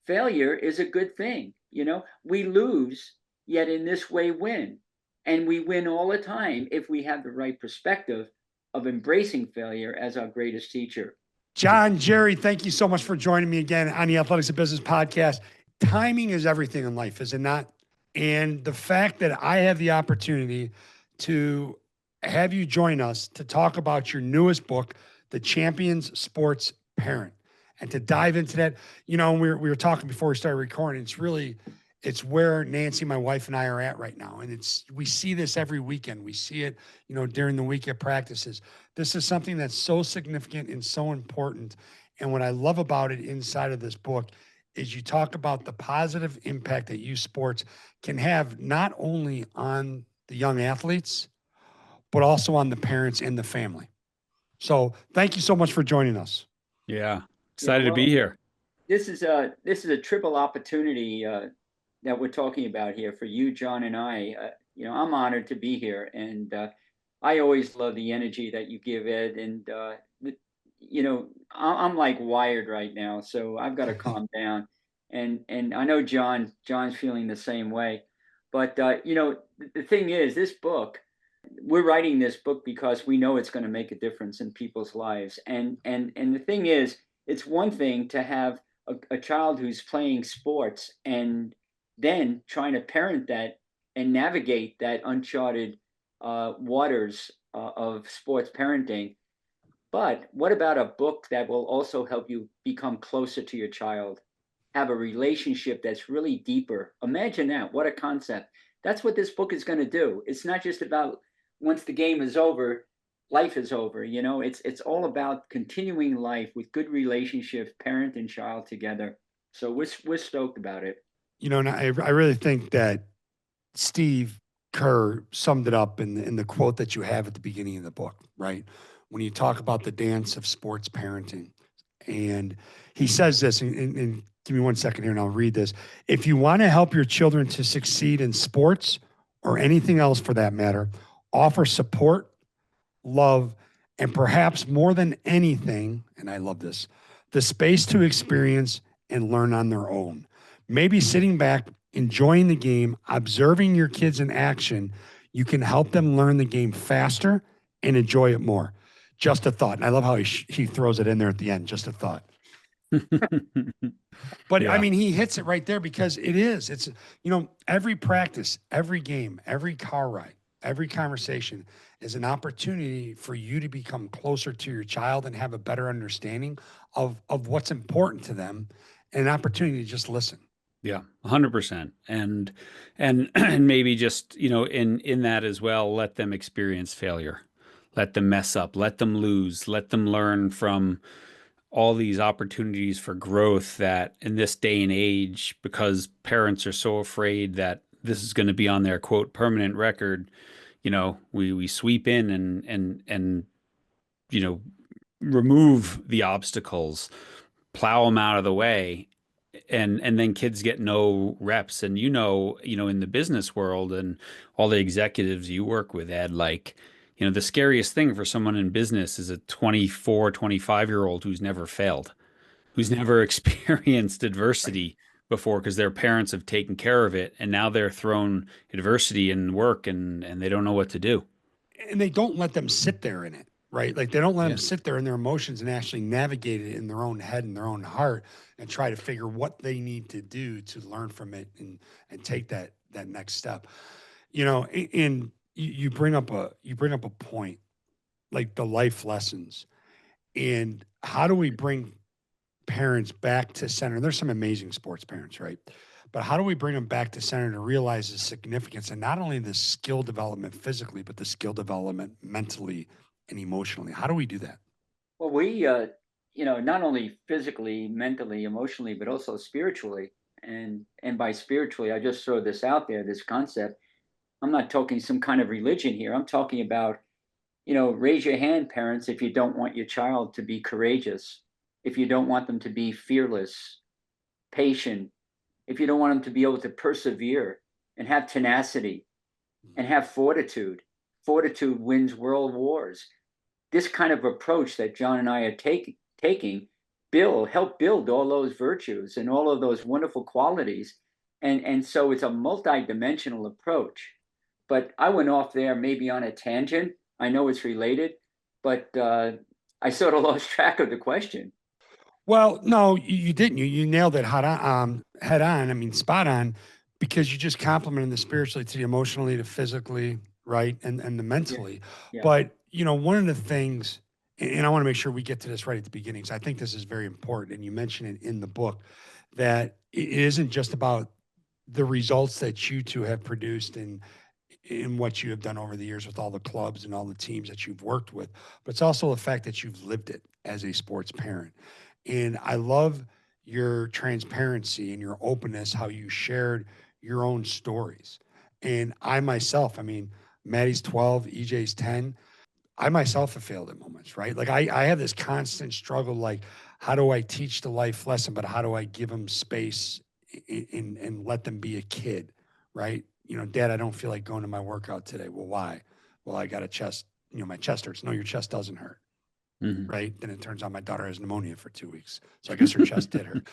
failure is a good thing. We lose, yet in this way win. And we win all the time if we have the right perspective of embracing failure as our greatest teacher. Joh-n, thank you so much for joining me again on the Athletics of Business podcast. Timing is everything in life, is it not? And the fact that I have the opportunity to have you join us to talk about your newest book, The Champions Sports Parent, and to dive into that, we were talking before we started recording. It's where Nancy, my wife, and I are at right now. And we see this every weekend. We see it, during the weekend practices. This is something that's so significant and so important. And what I love about it inside of this book is you talk about the positive impact that youth sports can have not only on the young athletes, but also on the parents and the family. So thank you so much for joining us. Yeah. Excited to be here. This is a triple opportunity that we're talking about here for you, John, and I. I'm honored to be here, and I always love the energy that you give, Ed. And I'm like wired right now, so I've got to calm down. And I know John's feeling the same way. But the thing is, this book, we're writing this book because we know it's going to make a difference in people's lives. And the thing is, it's one thing to have a child who's playing sports and then trying to parent that and navigate that uncharted waters of sports parenting. But what about a book that will also help you become closer to your child, have a relationship that's really deeper? Imagine that. What a concept. That's what this book is going to do. It's not just about once the game is over, life is over. It's all about continuing life with good relationships, parent and child together. So we're stoked about it. And I really think that Steve Kerr summed it up in the quote that you have at the beginning of the book, right? When you talk about the dance of sports parenting. And he says this, and give me 1 second here and I'll read this. If you want to help your children to succeed in sports or anything else for that matter, offer support, love, and perhaps more than anything, and I love this, the space to experience and learn on their own. Maybe sitting back, enjoying the game, observing your kids in action, you can help them learn the game faster and enjoy it more. Just a thought. And I love how he throws it in there at the end. Just a thought. But yeah. I mean, he hits it right there because it's, every practice, every game, every car ride, every conversation is an opportunity for you to become closer to your child and have a better understanding of what's important to them and an opportunity to just listen. Yeah, 100%. And maybe just, in that as well, let them experience failure, let them mess up, let them lose, let them learn from all these opportunities for growth that in this day and age, because parents are so afraid that this is going to be on their quote permanent record, we sweep in and remove the obstacles, plow them out of the way. And then kids get no reps. And in the business world and all the executives you work with, Ed, the scariest thing for someone in business is a 24, 25-year-old who's never failed, who's never experienced adversity before because their parents have taken care of it. And now they're thrown adversity in work and they don't know what to do. And they don't let them sit there in it. Right? Like they don't let them sit there in their emotions and actually navigate it in their own head and their own heart and try to figure what they need to do to learn from it and take that next step. And you bring up a point, like the life lessons. And how do we bring parents back to center? There's some amazing sports parents, right? But how do we bring them back to center to realize the significance and not only the skill development physically, but the skill development mentally and emotionally? How do we do that? Well, we, not only physically, mentally, emotionally, but also spiritually. And by spiritually, I just throw this out there, this concept. I'm not talking some kind of religion here. I'm talking about, raise your hand, parents, if you don't want your child to be courageous, if you don't want them to be fearless, patient, if you don't want them to be able to persevere and have tenacity and have fortitude. Fortitude wins world wars. This kind of approach that John and I are taking help build all those virtues and all of those wonderful qualities. And so it's a multi-dimensional approach. But I went off there maybe on a tangent. I know it's related, but I sort of lost track of the question. Well, no, you didn't. You nailed it head on. I mean, spot on, because you just complimented the spiritually to the emotionally, to physically, right, and the Yeah, mentally. yeah. But one of the things, and I want to make sure we get to this right at the beginning, because I think this is very important, and you mention it in the book, that it isn't just about the results that you two have produced and in what you have done over the years with all the clubs and all the teams that you've worked with, but it's also the fact that you've lived it as a sports parent. And I love your transparency and your openness, how you shared your own stories. And I myself, I mean, Maddie's 12, EJ's 10. I myself have failed at moments, right? Like I have this constant struggle, like, how do I teach the life lesson, but how do I give them space and let them be a kid, right? Dad, I don't feel like going to my workout today. Well, why? Well, I got a chest, my chest hurts. No, your chest doesn't hurt. Mhm. Right. Then it turns out my daughter has pneumonia for 2 weeks. So I guess her chest did hurt,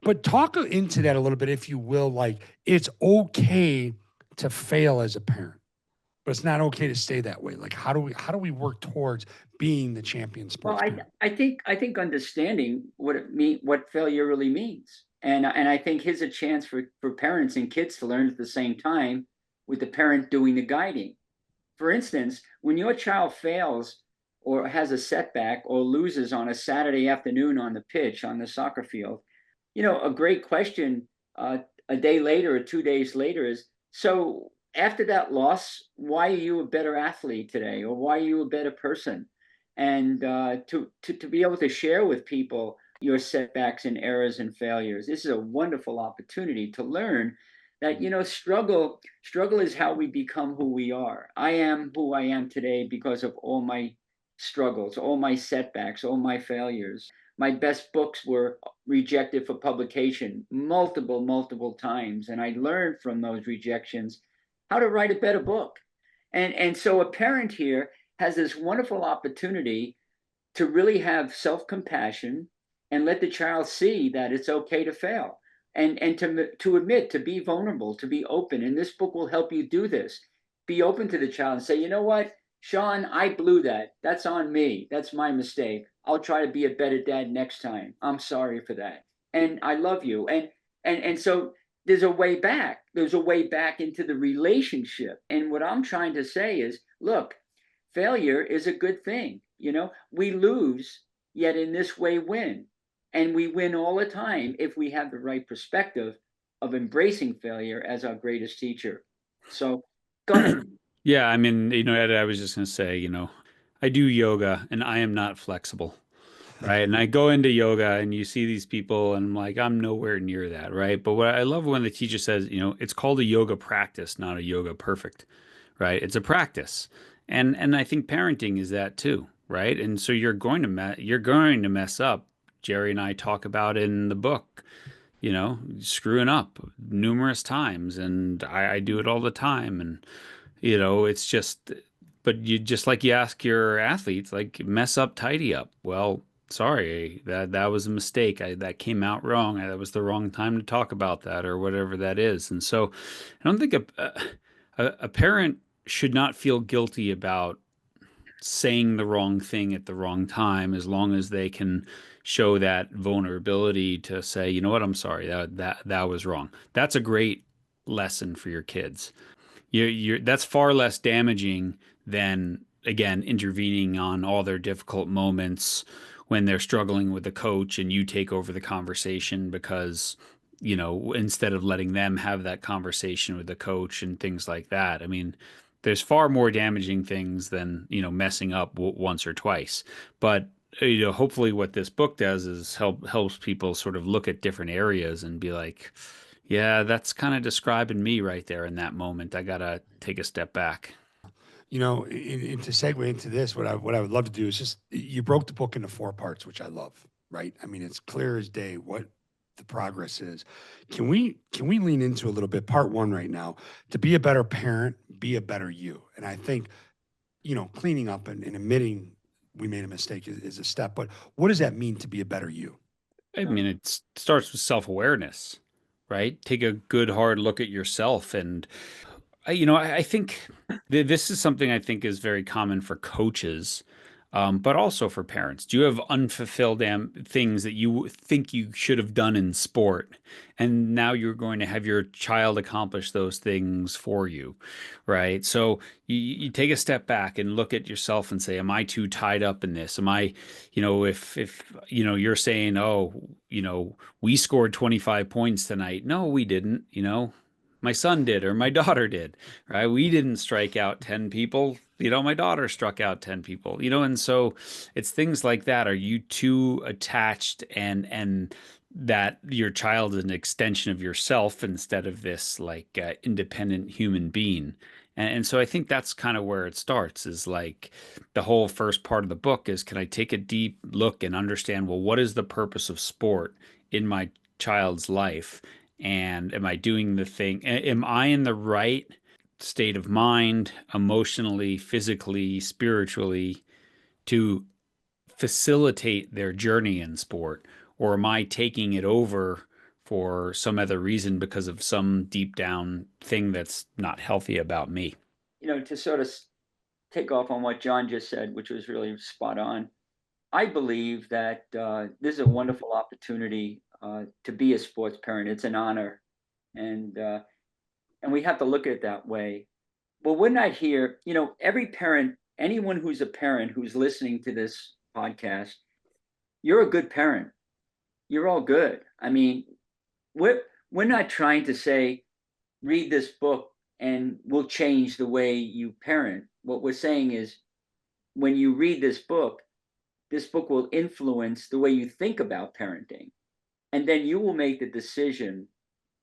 but talk into that a little bit, if you will. Like, it's okay to fail as a parent, but it's not okay to stay that way. Like, how do we work towards being the champion Well, sports parent? I think understanding what failure really means, and I think here's a chance for parents and kids to learn at the same time, with the parent doing the guiding. For instance, when your child fails or has a setback or loses on a Saturday afternoon on the pitch on the soccer field, a great question a day later or 2 days later is, so after that loss, why are you a better athlete today, or why are you a better person? And to be able to share with people your setbacks and errors and failures, this is a wonderful opportunity to learn that struggle is how we become who we are. I am who I am today because of all my struggles, all my setbacks, all my failures. My best books were rejected for publication multiple times, and I learned from those rejections how to write a better book. And so a parent here has this wonderful opportunity to really have self-compassion and let the child see that it's okay to fail, and to admit, to be vulnerable, to be open. And this book will help you do this. Be open to the child and say, you know what, Sean, I blew that. That's on me. That's my mistake. I'll try to be a better dad next time. I'm sorry for that. And I love you. And so there's a way back. There's a way back into the relationship. And what I'm trying to say is, look, failure is a good thing. We lose, yet in this way win. And we win all the time if we have the right perspective of embracing failure as our greatest teacher. So go ahead. Yeah, I mean, Ed, I was just going to say, I do yoga and I am not flexible, right? And I go into yoga and you see these people and I'm like, I'm nowhere near that, right? But what I love when the teacher says, it's called a yoga practice, not a yoga perfect, right? It's a practice. And I think parenting is that too, right? And so you're going to mess up. Jerry and I talk about in the book, screwing up numerous times, and I do it all the time. And it's just, but just like you ask your athletes, like, mess up, tidy up. Well, sorry, that was a mistake. That came out wrong. That was the wrong time to talk about that, or whatever that is. And so I don't think a parent should not feel guilty about saying the wrong thing at the wrong time, as long as they can show that vulnerability to say, you know what, I'm sorry, that was wrong. That's a great lesson for your kids. That's far less damaging than, again, intervening on all their difficult moments when they're struggling with the coach and you take over the conversation because, instead of letting them have that conversation with the coach and things like that. I mean, there's far more damaging things than, messing up once or twice. But hopefully what this book does is helps people sort of look at different areas and be like, yeah, that's kind of describing me right there in that moment. I gotta take a step back. And to segue into this, what I would love to do is just, you broke the book into 4 parts, which I love, right? I mean, it's clear as day what the progress is. Can we lean into a little bit, part one right now, to be a better parent, be a better you? And I think, cleaning up and admitting we made a mistake is a step. But what does that mean to be a better you? I mean, it starts with self-awareness, right? Take a good hard look at yourself. And I think this is something I think is very common for coaches, but also for parents. Do you have unfulfilled things that you think you should have done in sport, and now you're going to have your child accomplish those things for you, right? So you take a step back and look at yourself and say, am I too tied up in this? Am I, if you're saying, oh, we scored 25 points tonight. No, we didn't. My son did or my daughter did, right? We didn't strike out 10 people. My daughter struck out 10 people, and so it's things like that. Are you too attached and that your child is an extension of yourself instead of this like independent human being? And so I think that's kind of where it starts is like the whole first part of the book is, can I take a deep look and understand, well, what is the purpose of sport in my child's life? And am I doing the thing? Am I in the right state of mind, emotionally, physically, spiritually, to facilitate their journey in sport? Or am I taking it over for some other reason because of some deep down thing that's not healthy about me? To sort of take off on what John just said, which was really spot on. I believe that this is a wonderful opportunity to be a sports parent. It's an honor, and we have to look at it that way. Well, we're not here. Every parent, anyone who's a parent who's listening to this podcast, you're a good parent. You're all good. I mean, we're not trying to say read this book and we'll change the way you parent. What we're saying is when you read this book will influence the way you think about parenting. And then you will make the decision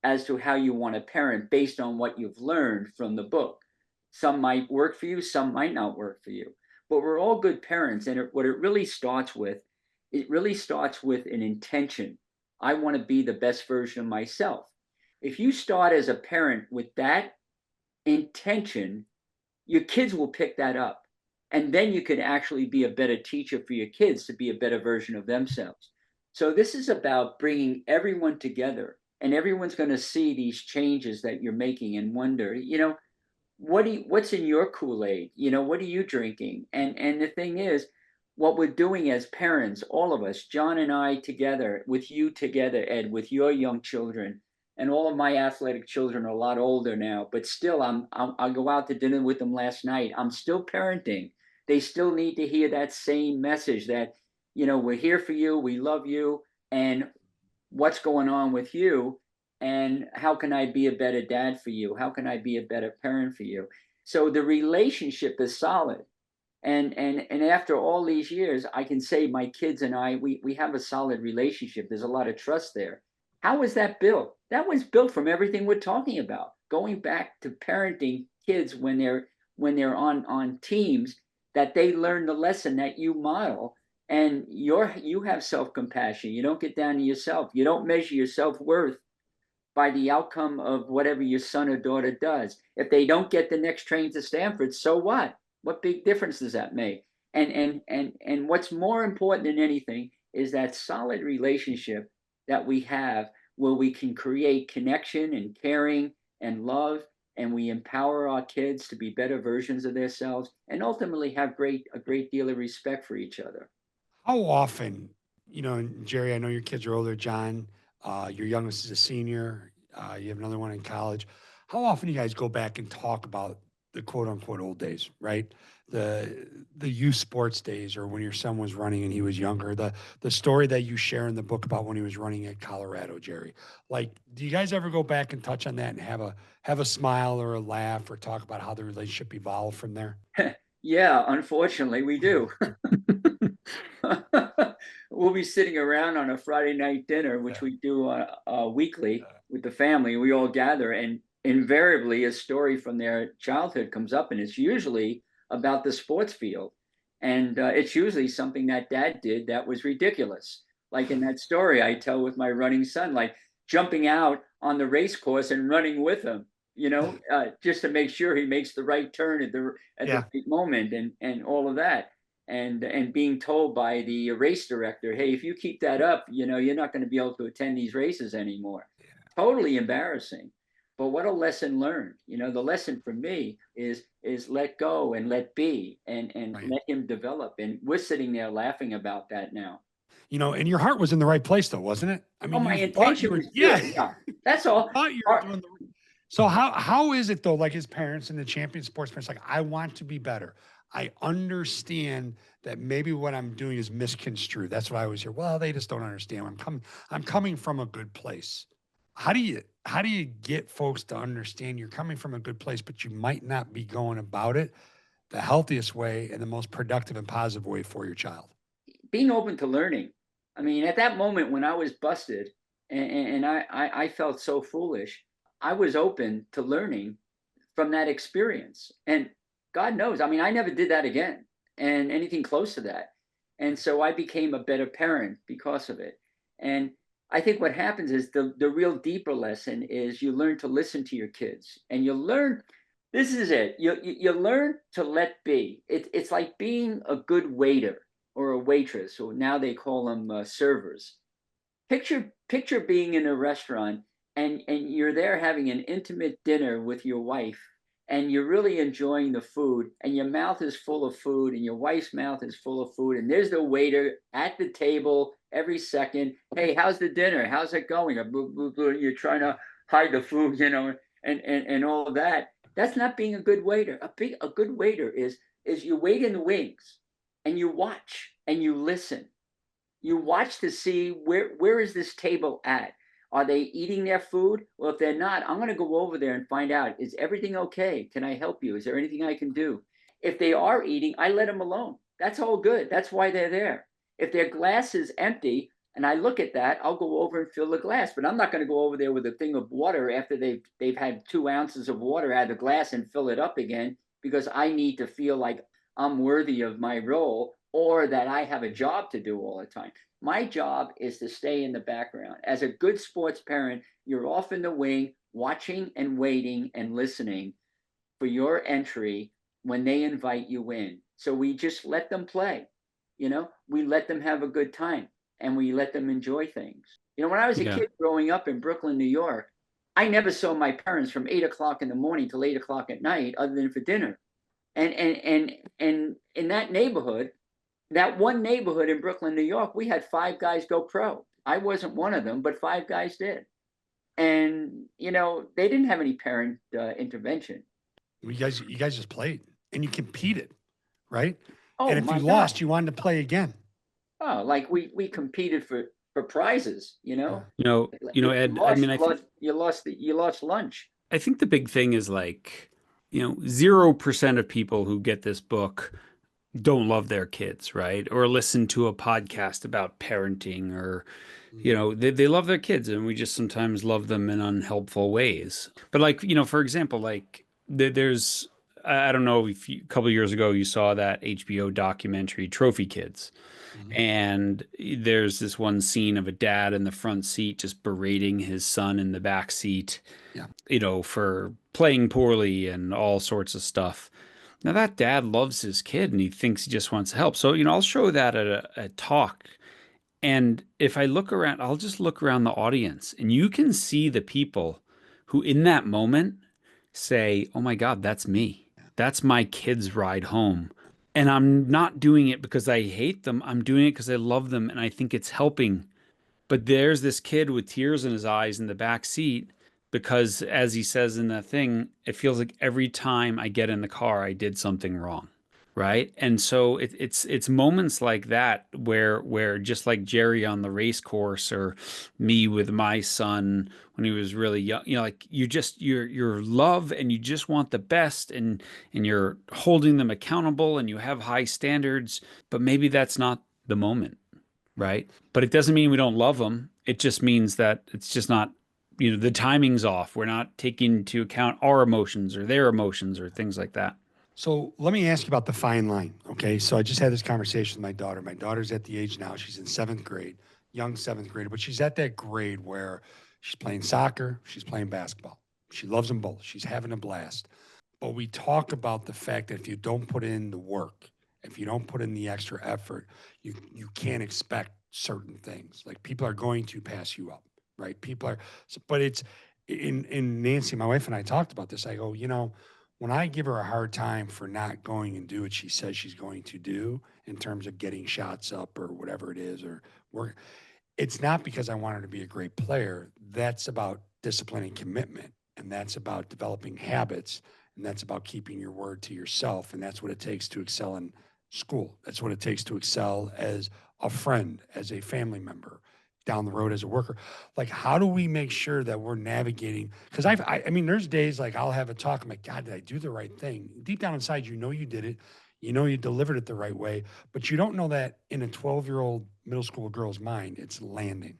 as to how you want to parent based on what you've learned from the book. Some might work for you, some might not work for you. But we're all good parents. And what it really starts with an intention. I want to be the best version of myself. If you start as a parent with that intention, your kids will pick that up. And then you can actually be a better teacher for your kids to be a better version of themselves. So this is about bringing everyone together, and everyone's going to see these changes that you're making and wonder, what's in your Kool-Aid? What are you drinking? And the thing is, what we're doing as parents, all of us, John and I together, with you together, Ed, with your young children, and all of my athletic children are a lot older now, but still, I'll go out to dinner with them last night. I'm still parenting. They still need to hear that same message that, we're here for you, we love you, and what's going on with you, and how can I be a better dad for you? How can I be a better parent for you? So the relationship is solid. And after all these years, I can say my kids and I, we have a solid relationship. There's a lot of trust there. How was that built? That was built from everything we're talking about. Going back to parenting kids when they're on teams, that they learn the lesson that you model, and you have self-compassion. You don't get down to yourself. You don't measure your self-worth by the outcome of whatever your son or daughter does. If they don't get the next train to Stanford, so what? What big difference does that make? And what's more important than anything is that solid relationship that we have, where we can create connection and caring and love, and we empower our kids to be better versions of themselves, and ultimately have a great deal of respect for each other. How often, and Jerry, I know your kids are older, John, your youngest is a senior, you have another one in college. How often do you guys go back and talk about the quote unquote old days, right? The youth sports days, or when your son was running and he was younger, the story that you share in the book about when he was running at Colorado, Jerry. Like, do you guys ever go back and touch on that and have a smile or a laugh or talk about how the relationship evolved from there? Yeah, unfortunately, we do. We'll be sitting around on a Friday night dinner, which we do weekly with the family. We all gather, and invariably a story from their childhood comes up, and it's usually about the sports field. And it's usually something that dad did that was ridiculous. Like in that story I tell with my running son, like jumping out on the race course and running with him, just to make sure he makes the right turn at the right moment, and all of that. and being told by the race director, hey, if you keep that up, you're not going to be able to attend these races anymore. Totally embarrassing. But what a lesson learned. The lesson for me is let go and let be, and Right. let him develop. And we're sitting there laughing about that now. And your heart was in the right place though, wasn't it? I mean, My you thought intention you were, was good. Yeah, that's you all. thought you were doing the. So how is it though? Like his parents and the champion sports parents, like I want to be better. I understand that maybe what I'm doing is misconstrued. That's why I was here. Well, they just don't understand. I'm coming from a good place. How do you get folks to understand you're coming from a good place, but you might not be going about it the healthiest way and the most productive and positive way for your child? Being open to learning. I mean, at that moment when I was busted and I felt so foolish, I was open to learning from that experience. And God knows, I mean, I never did that again and anything close to that. And so I became a better parent because of it. And I think what happens is the real deeper lesson is you learn to listen to your kids, and you learn. This is it. You learn to let be. It's like being a good waiter or a waitress, or now they call them servers. Picture being in a restaurant, and you're there having an intimate dinner with your wife, and you're really enjoying the food, and your mouth is full of food, and your wife's mouth is full of food, and there's the waiter at the table every second. Hey, how's the dinner? How's it going? You're trying to hide the food, and all of that. That's not being a good waiter. A good waiter is you wait in the wings, and you watch and you listen. You watch to see where is this table at. Are they eating their food? Well, if they're not, I'm going to go over there and find out, is everything okay? Can I help you? Is there anything I can do? If they are eating, I let them alone. That's all good. That's why they're there. If their glass is empty and I look at that, I'll go over and fill the glass. But I'm not going to go over there with a thing of water after they've had 2 ounces of water out of the glass and fill it up again, because I need to feel like I'm worthy of my role, or that I have a job to do all the time. My job is to stay in the background. As a good sports parent, you're off in the wing, watching and waiting and listening for your entry when they invite you in. So we just let them play. We let them have a good time, and we let them enjoy things. When I was a kid growing up in Brooklyn, New York, I never saw my parents from 8 o'clock in the morning till 8 o'clock at night, other than for dinner. And in that neighborhood, that one neighborhood in Brooklyn, New York, we had 5 guys go pro. I wasn't one of them, but 5 guys did. And, they didn't have any parent intervention. You guys just played and you competed, right? Oh, and if you lost, you wanted to play again. Oh, like we competed for prizes, Ed, you lost lunch. I think the big thing is 0% of people who get this book don't love their kids, right? Or listen to a podcast about parenting, or, they love their kids, and we just sometimes love them in unhelpful ways. But for example, there's, I don't know if a couple of years ago you saw that HBO documentary Trophy Kids. Mm-hmm. And there's this one scene of a dad in the front seat just berating his son in the back seat, for playing poorly and all sorts of stuff. Now that dad loves his kid and he thinks he just wants to help. So, I'll show that at a talk. And if I look around, I'll just look around the audience, and you can see the people who in that moment say, oh my God, that's me. That's my kid's ride home. And I'm not doing it because I hate them. I'm doing it because I love them and I think it's helping. But there's this kid with tears in his eyes in the back seat, because as he says in that thing, it feels like every time I get in the car, I did something wrong. Right. And so it's moments like that where just like Jerry on the race course, or me with my son when he was really young, your love, and you just want the best, and you're holding them accountable, and you have high standards, but maybe that's not the moment. Right. But it doesn't mean we don't love them. It just means that it's just not, the timing's off. We're not taking into account our emotions or their emotions or things like that. So let me ask you about the fine line. Okay. So I just had this conversation with my daughter. My daughter's at the age now, she's in 7th grade, young 7th grader, but she's at that grade where she's playing soccer, she's playing basketball. She loves them both. She's having a blast. But we talk about the fact that if you don't put in the work If you don't put in the extra effort, you can't expect certain things. Like people are going to pass you up, right? People are, but it's in Nancy, my wife and I talked about this. I go, when I give her a hard time for not going and do what she says she's going to do in terms of getting shots up or whatever it is, or work, it's not because I want her to be a great player. That's about discipline and commitment. And that's about developing habits. And that's about keeping your word to yourself. And that's what it takes to excel in school. That's what it takes to excel as a friend, as a family member, down the road as a worker. Like, how do we make sure that we're navigating? Because I mean, there's days like I'll have a talk. I'm like, God, did I do the right thing? Deep down inside, you did it. You delivered it the right way, but you don't know that in a 12-year-old middle school girl's mind, it's landing.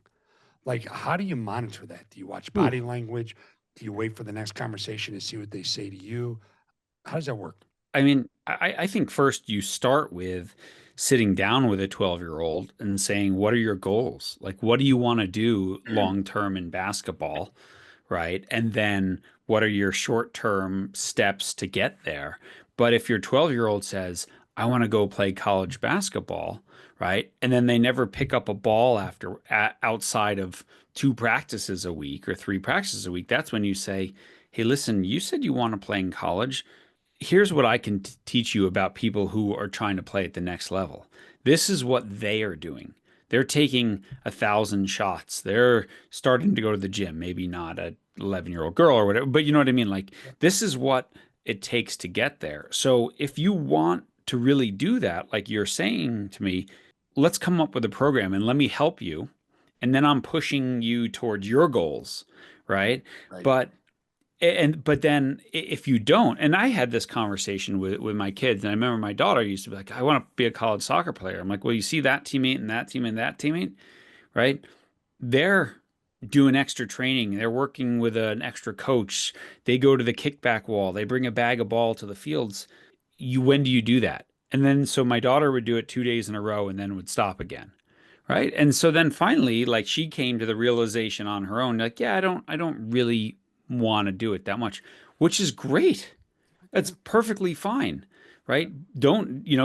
Like, how do you monitor that? Do you watch Ooh. body language? Do you wait for the next conversation to see what they say to you? How does that work? I mean, I think first you start with sitting down with a 12-year-old and saying, what are your goals? Like, what do you want to do long term in basketball? Right. And then what are your short term steps to get there? But if your 12-year-old says, I want to go play college basketball, right? And then they never pick up a ball outside of 2 practices a week or 3 practices a week, that's when you say, hey, listen, you said you want to play in college. Here's what I can teach you about people who are trying to play at the next level. This is what they are doing. They're taking 1,000 shots. They're starting to go to the gym. Maybe not a 11-year-old girl or whatever, but you know what I mean? Like, this is what it takes to get there. So if you want to really do that, like you're saying to me, let's come up with a program and let me help you. And then I'm pushing you towards your goals, right? Right. But then if you don't, and I had this conversation with my kids, and I remember my daughter used to be like, I want to be a college soccer player. I'm like, well, you see that teammate and that teammate and that teammate, right? They're doing extra training. They're working with an extra coach. They go to the kickback wall. They bring a bag of ball to the fields. When do you do that? And then so my daughter would do it 2 days in a row and then would stop again. Right. And so then finally, like she came to the realization on her own, like, yeah, I don't really want to do it that much, which is great. That's perfectly fine. Right.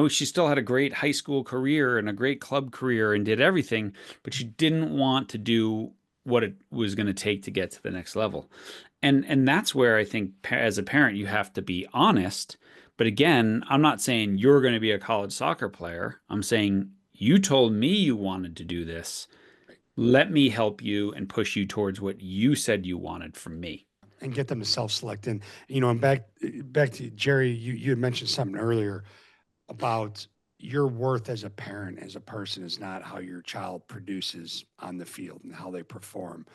She still had a great high school career and a great club career and did everything, but she didn't want to do what it was going to take to get to the next level. And that's where I think as a parent, you have to be honest. But again, I'm not saying you're going to be a college soccer player. I'm saying you told me you wanted to do this. Let me help you and push you towards what you said you wanted from me. And get them to self-select. And back to Jerry, you had mentioned something earlier about your worth as a parent, as a person, is not how your child produces on the field and how they perform.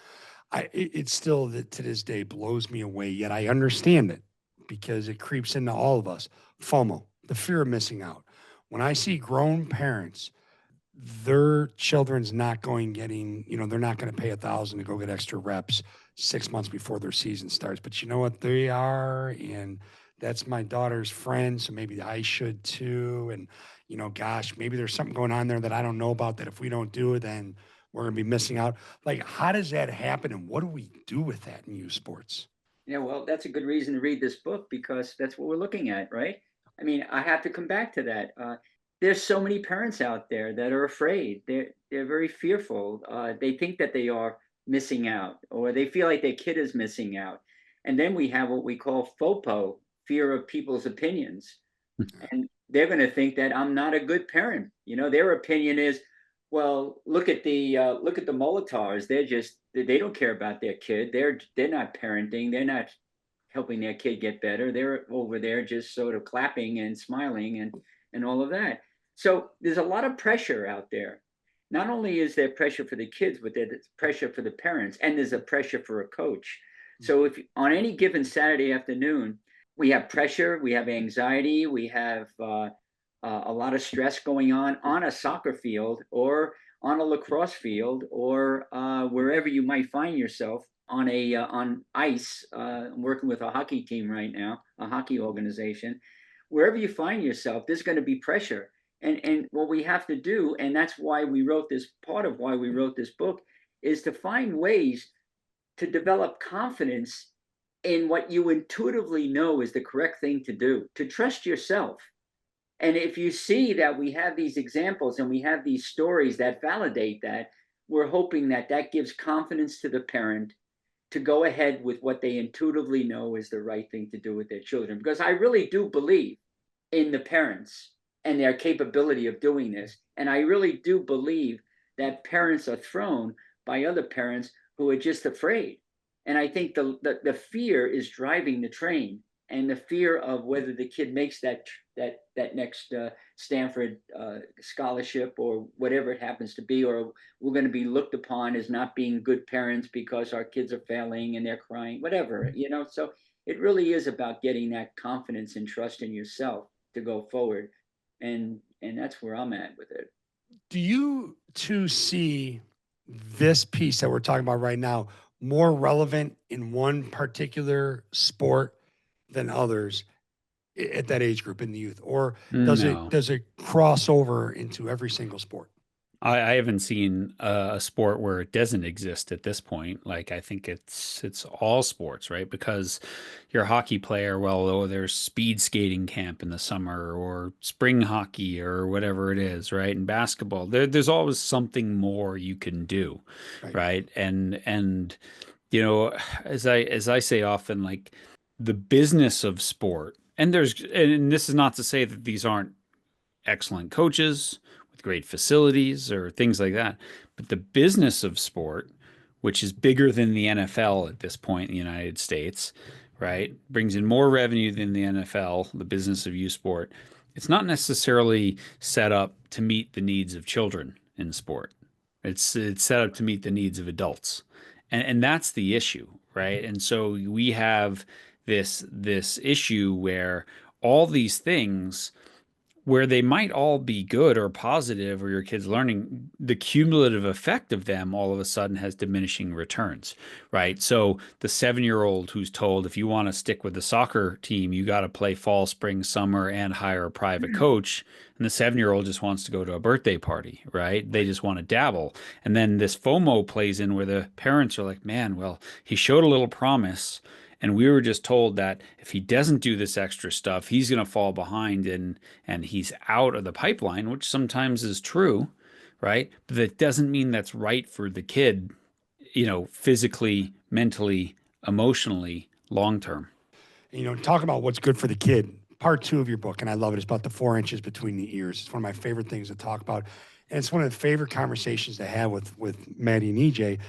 It still that to this day blows me away. Yet I understand it because it creeps into all of us. FOMO, the fear of missing out. When I see grown parents, their children's not going getting, they're not going to pay 1,000 to go get extra reps 6 months before their season starts. But you know what they are, and that's my daughter's friend, so maybe I should too. And gosh, maybe there's something going on there that I don't know about. That if we don't do it, then we're going to be missing out. Like, how does that happen, and what do we do with that in youth sports? Yeah, well, that's a good reason to read this book because that's what we're looking at, right? I mean, I have to come back to that. There's so many parents out there that are afraid. They're very fearful. They think that they are missing out, or they feel like their kid is missing out. And then we have what we call FOPO, fear of people's opinions, and they're going to think that I'm not a good parent. Their opinion is, well, look at the Molitovs. They don't care about their kid. They're not parenting. They're not helping their kid get better. They're over there just sort of clapping and smiling and all of that. So there's a lot of pressure out there. Not only is there pressure for the kids, but there's pressure for the parents, and there's a pressure for a coach. So if on any given Saturday afternoon, we have pressure, we have anxiety, we have a lot of stress going on a soccer field or on a lacrosse field or wherever you might find yourself on ice, working with a hockey team right now, a hockey organization. Wherever you find yourself, there's going to be pressure. And what we have to do, and that's why we wrote this, part of why we wrote this book, is to find ways to develop confidence in what you intuitively know is the correct thing to do, to trust yourself. And if you see that we have these examples and we have these stories that validate that, we're hoping that that gives confidence to the parent to go ahead with what they intuitively know is the right thing to do with their children. Because I really do believe in the parents and their capability of doing this. And I really do believe that parents are thrown by other parents who are just afraid. And I think the fear is driving the train, and the fear of whether the kid makes that next Stanford scholarship or whatever it happens to be, or we're going to be looked upon as not being good parents because our kids are failing and they're crying, whatever, you know. So it really is about getting that confidence and trust in yourself to go forward, and that's where I'm at with it. Do you two see this piece that we're talking about right now more relevant in one particular sport than others at that age group in the youth, or No. does it cross over into every single sport? I haven't seen a sport where it doesn't exist at this point. Like I think it's all sports, right? Because you're a hockey player, well, oh, there's speed skating camp in the summer or spring hockey or whatever it is, right? And basketball, there's always something more you can do, Right. right? And you know, as I say often, like the business of sport, and this is not to say that these aren't excellent coaches with great facilities or things like that. But the business of sport, which is bigger than the NFL at this point in the United States, right, brings in more revenue than the NFL, the business of youth sport. It's not necessarily set up to meet the needs of children in sport. It's set up to meet the needs of adults. And that's the issue, right? And so we have this issue where all these things where they might all be good or positive or your kids learning, the cumulative effect of them all of a sudden has diminishing returns, right? So the 7-year-old who's told, if you want to stick with the soccer team, you got to play fall, spring, summer, and hire a private coach. And the 7-year-old just wants to go to a birthday party, right? They just want to dabble. And then this FOMO plays in where the parents are like, man, well, he showed a little promise. And we were just told that if he doesn't do this extra stuff, he's going to fall behind and he's out of the pipeline, which sometimes is true, right? But that doesn't mean that's right for the kid, you know, physically, mentally, emotionally, long term. You know, talk about what's good for the kid. Part 2 of your book, and I love it. It's about the 4 inches between the ears. It's one of my favorite things to talk about, and it's one of the favorite conversations to have with Maddie and EJ.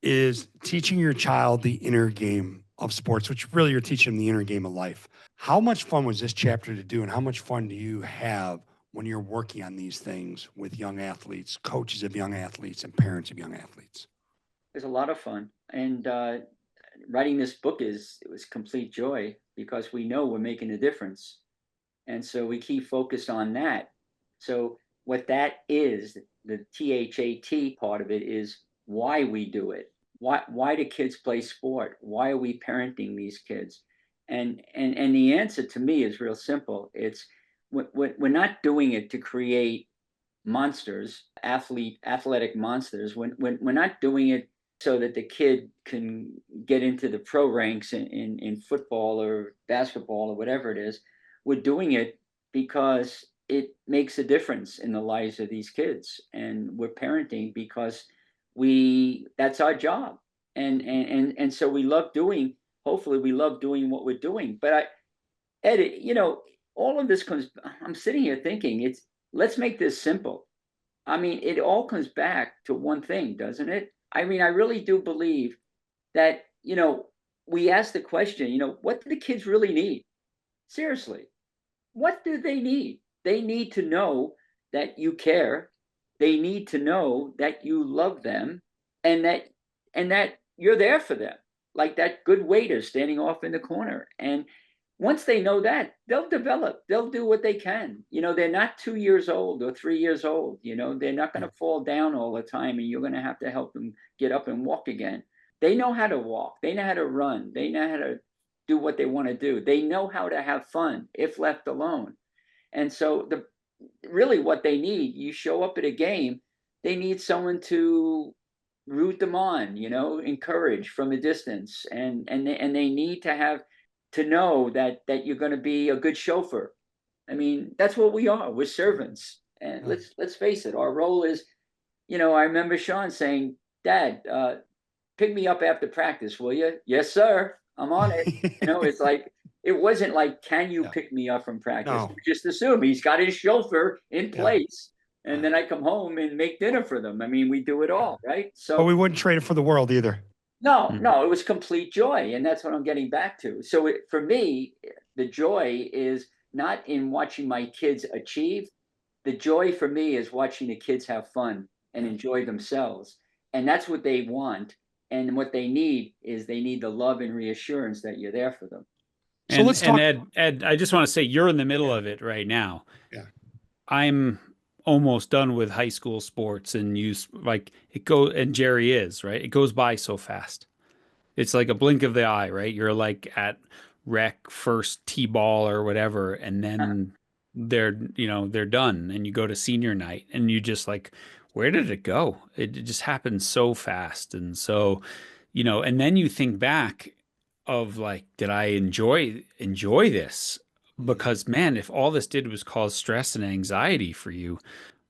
Is teaching your child the inner game of sports, which really you're teaching them the inner game of life. How much fun was this chapter to do, and how much fun do you have when you're working on these things with young athletes, coaches of young athletes, and parents of young athletes? It's a lot of fun, and writing this book it was complete joy because we know we're making a difference, and so we keep focused on that. So what that is, the THAT part of it is why we do it. Why do kids play sport? Why are we parenting these kids? And the answer to me is real simple. It's we're not doing it to create monsters, athletic monsters. When we're not doing it so that the kid can get into the pro ranks in football or basketball or whatever it is. We're doing it because it makes a difference in the lives of these kids, and we're parenting because that's our job, and so we love doing. Hopefully, we love doing what we're doing. But Ed, you know, all of this comes. I'm sitting here thinking, let's make this simple. I mean, it all comes back to one thing, doesn't it? I mean, I really do believe that, you know, we ask the question, you know, what do the kids really need? Seriously, what do they need? They need to know that you care. They need to know that you love them, and that you're there for them, like that good waiter standing off in the corner. And once they know that, they'll develop. They'll do what they can. You know, they're not 2 years old or 3 years old. You know, they're not going to fall down all the time, and you're going to have to help them get up and walk again. They know how to walk. They know how to run. They know how to do what they want to do. They know how to have fun if left alone. And so really what they need, you show up at a game, they need someone to root them on, you know, encourage from a distance, and they need to know that you're going to be a good chauffeur, I mean, that's what we are. We're servants. And let's face it, our role is, I remember Sean saying, Dad, pick me up after practice, will you? Yes, sir. I'm on it. It's like, it wasn't like, can you pick me up from practice? No. We just assume he's got his chauffeur in Yeah. place. And then I come home and make dinner for them. I mean, we do it all, right? But So we wouldn't trade it for the world either. no, it was complete joy. And that's what I'm getting back to. So for me, the joy is not in watching my kids achieve. The joy for me is watching the kids have fun and enjoy themselves. And that's what they want. And what they need is they need the love and reassurance that you're there for them. So let's talk. Ed, I just want to say you're in the middle of it right now. Yeah. I'm almost done with high school sports, and and Jerry is, right? It goes by so fast. It's like a blink of the eye, right? You're like at rec first T-ball or whatever, and then they're done, and you go to senior night, and you just like, where did it go? It just happens so fast. And so, and then you think back of like, did I enjoy this? Because man, if all this did was cause stress and anxiety for you,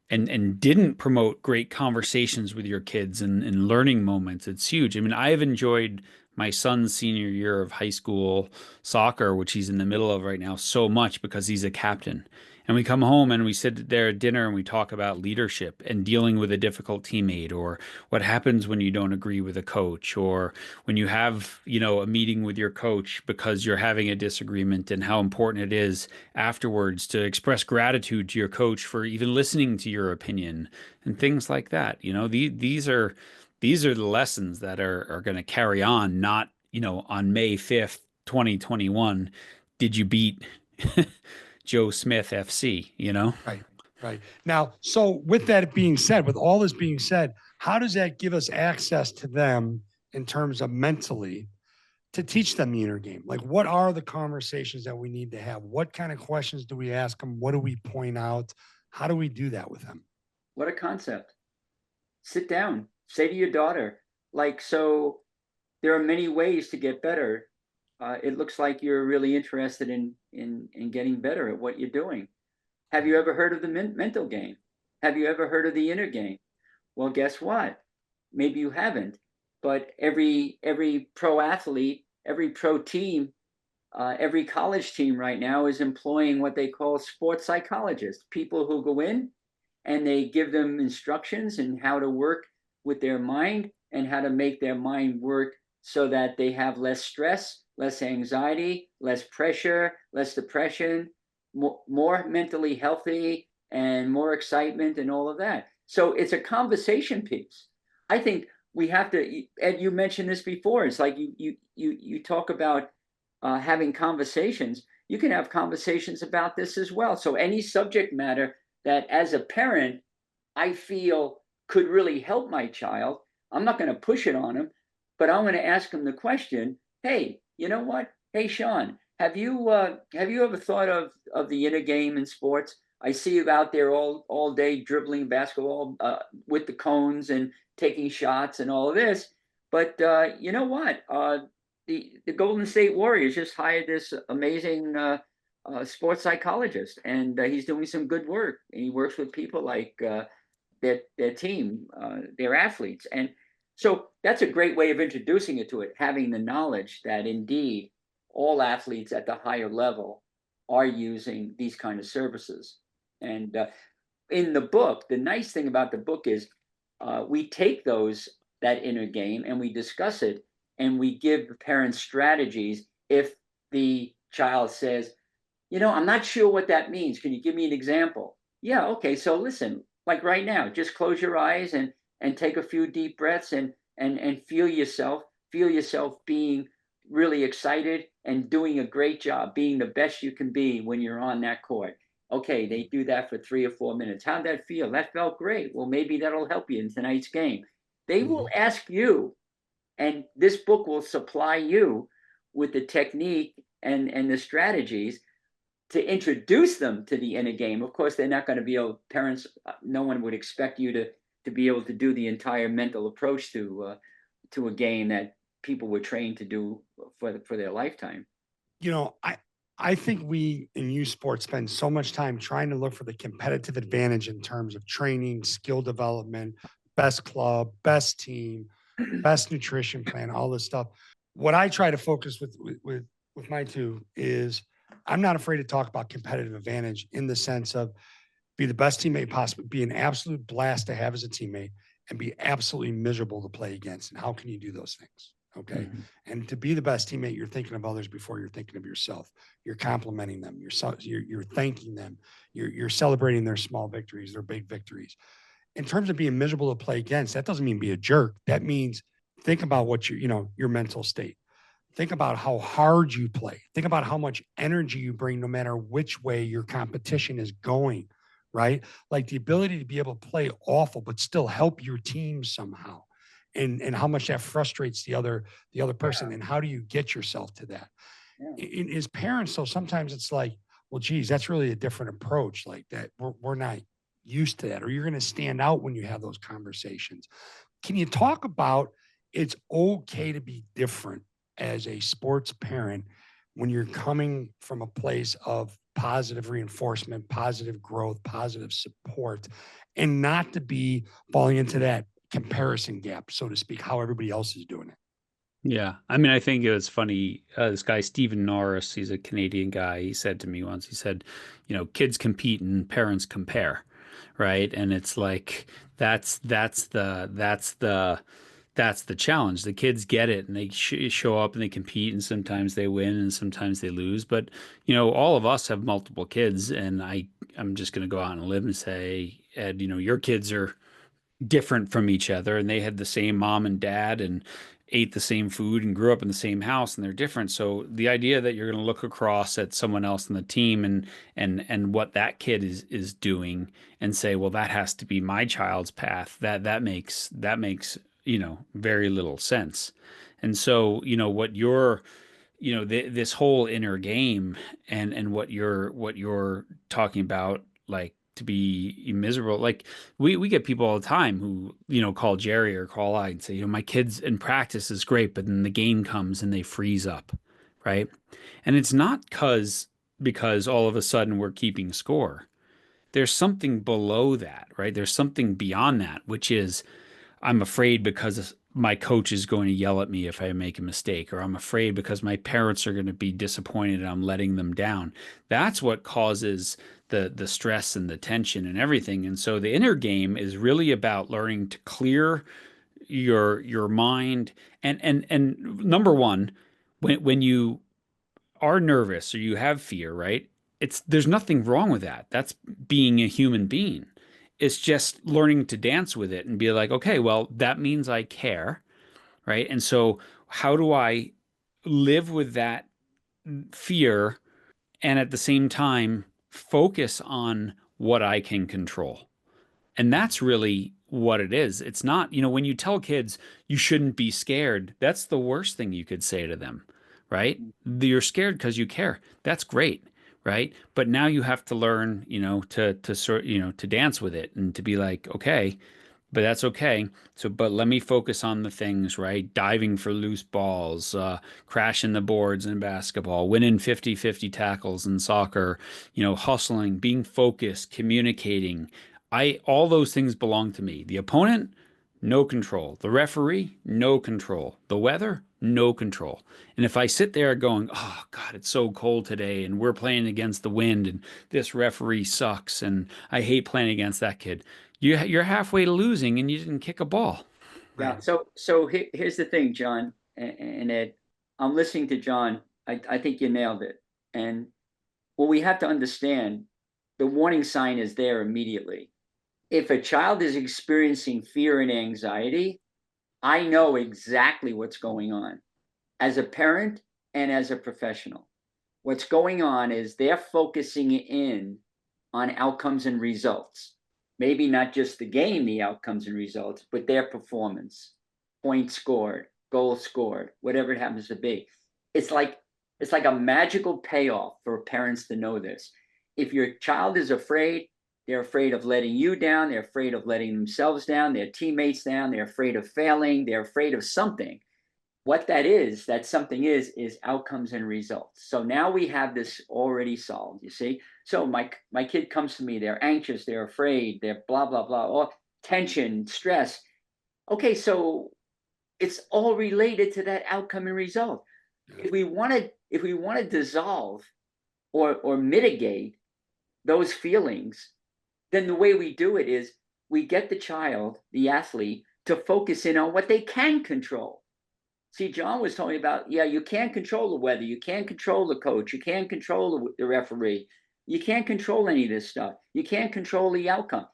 and didn't promote great conversations with your kids and learning moments, it's huge. I mean, I have enjoyed my son's senior year of high school soccer, which he's in the middle of right now, so much because he's a captain. And we come home and we sit there at dinner and we talk about leadership and dealing with a difficult teammate, or what happens when you don't agree with a coach, or when you have, a meeting with your coach because you're having a disagreement, and how important it is afterwards to express gratitude to your coach for even listening to your opinion and things like that. These are the lessons that are going to carry on, not, on May 5th, 2021, did you beat Joe Smith FC, Right. Right. Now, so with that being said, with all this being said, how does that give us access to them in terms of mentally to teach them the inner game? Like, what are the conversations that we need to have? What kind of questions do we ask them? What do we point out? How do we do that with them? What a concept. Sit down, say to your daughter, like, so there are many ways to get better. It looks like you're really interested in getting better at what you're doing. Have you ever heard of the mental game? Have you ever heard of the inner game? Well, guess what? Maybe you haven't, but every pro athlete, every pro team, every college team right now is employing what they call sports psychologists, people who go in and they give them instructions in how to work with their mind and how to make their mind work so that they have less stress, less anxiety, less pressure, less depression, more mentally healthy, and more excitement and all of that. So it's a conversation piece. I think we have to, Ed, you mentioned this before. It's like you talk about having conversations. You can have conversations about this as well. So any subject matter that as a parent, I feel could really help my child, I'm not going to push it on him, but I'm going to ask him the question, hey, you know what? Hey, Sean, have you ever thought of the inner game in sports? I see you out there all day dribbling basketball with the cones and taking shots and all of this. But you know what? The Golden State Warriors just hired this amazing sports psychologist, and he's doing some good work. And he works with people like their team, their athletes, and so that's a great way of introducing it to it, having the knowledge that indeed all athletes at the higher level are using these kind of services. And in the book, the nice thing about the book is we take that inner game and we discuss it, and we give the parents strategies if the child says, I'm not sure what that means. Can you give me an example? Yeah, okay. So listen, like right now, just close your eyes and take a few deep breaths and feel yourself being really excited and doing a great job, being the best you can be when you're on that court. Okay, they do that for 3 or 4 minutes. How'd that feel? That felt great. Well, maybe that'll help you in tonight's game. They will ask you, and this book will supply you with the technique and the strategies to introduce them to the inner game. Of course, they're not going to be able, parents, no one would expect you to be able to do the entire mental approach to a game that people were trained to do for their lifetime. I think we in youth sports spend so much time trying to look for the competitive advantage in terms of training, skill development, best club, best team, best nutrition plan, all this stuff. What I try to focus with my two is I'm not afraid to talk about competitive advantage in the sense of be the best teammate possible, be an absolute blast to have as a teammate, and be absolutely miserable to play against. And how can you do those things? Okay. Mhm. And to be the best teammate, you're thinking of others before you're thinking of yourself. You're complimenting them. You're thanking them. You're celebrating their small victories, their big victories. In terms of being miserable to play against, that doesn't mean be a jerk. That means think about what your mental state. Think about how hard you play. Think about how much energy you bring, no matter which way your competition is going, right? Like the ability to be able to play awful, but still help your team somehow. And how much that frustrates the other person. And how do you get yourself to that? Yeah. As parents, so sometimes it's like, well, geez, that's really a different approach. Like that, we're not used to that, or you're going to stand out when you have those conversations. Can you talk about it's okay to be different as a sports parent when you're coming from a place of positive reinforcement, positive growth, positive support, and not to be falling into that comparison gap, so to speak, how everybody else is doing it? Yeah. I mean, I think it was funny. This guy, Stephen Norris, he's a Canadian guy. He said to me once, he said, kids compete and parents compare. Right. And it's like, that's the challenge. The kids get it and they show up and they compete and sometimes they win and sometimes they lose. But, all of us have multiple kids and I'm just going to go out on a limb and say, Ed, your kids are different from each other and they had the same mom and dad and ate the same food and grew up in the same house and they're different. So the idea that you're going to look across at someone else in the team and what that kid is doing and say, well, that has to be my child's path, that makes very little sense. And so, what you're this whole inner game and what you're talking about, like to be miserable, like we get people all the time who call Jerry or call I and say, my kids in practice is great, but then the game comes and they freeze up, right? And it's not because all of a sudden we're keeping score. There's something below that, right? There's something beyond that, which is I'm afraid because my coach is going to yell at me if I make a mistake, or I'm afraid because my parents are going to be disappointed and I'm letting them down. That's what causes the stress and the tension and everything. And so the inner game is really about learning to clear your mind. And number one, when you are nervous or you have fear, right? There's nothing wrong with that. That's being a human being. It's just learning to dance with it and be like, okay, well, that means I care, right? And so how do I live with that fear and at the same time focus on what I can control? And that's really what it is. It's not, when you tell kids you shouldn't be scared, that's the worst thing you could say to them, right? You're scared because you care. That's great, right? But now you have to learn, to sort, to dance with it and to be like, okay, but that's okay. So, but let me focus on the things, right? Diving for loose balls, crashing the boards in basketball, winning 50-50 tackles in soccer, hustling, being focused, communicating. All those things belong to me. The opponent, no control. The referee, no control. The weather, no control. And if I sit there going, oh God, it's so cold today and we're playing against the wind and this referee sucks and I hate playing against that kid, you're halfway to losing and you didn't kick a ball. Yeah. Right. So here's the thing, John and Ed. I'm listening to John. I think you nailed it. And what we have to understand, the warning sign is there immediately. If a child is experiencing fear and anxiety, I know exactly what's going on as a parent and as a professional. What's going on is they're focusing in on outcomes and results. Maybe not just the game, the outcomes and results, but their performance, points scored, goals scored, whatever it happens to be. It's like a magical payoff for parents to know this. If your child is afraid, they're afraid of letting you down, they're afraid of letting themselves down, their teammates down, they're afraid of failing, they're afraid of something. what that something is outcomes and results. So now we have this already solved, you see. So my kid comes to me, they're anxious, they're afraid, they're blah blah blah, all tension, stress. Okay, so it's all related to that outcome and result. If we want to dissolve or mitigate those feelings, then the way we do it is we get the child, the athlete, to focus in on what they can control. See, John was talking about, yeah, you can't control the weather, you can't control the coach, you can't control the referee, you can't control any of this stuff, you can't control the outcome.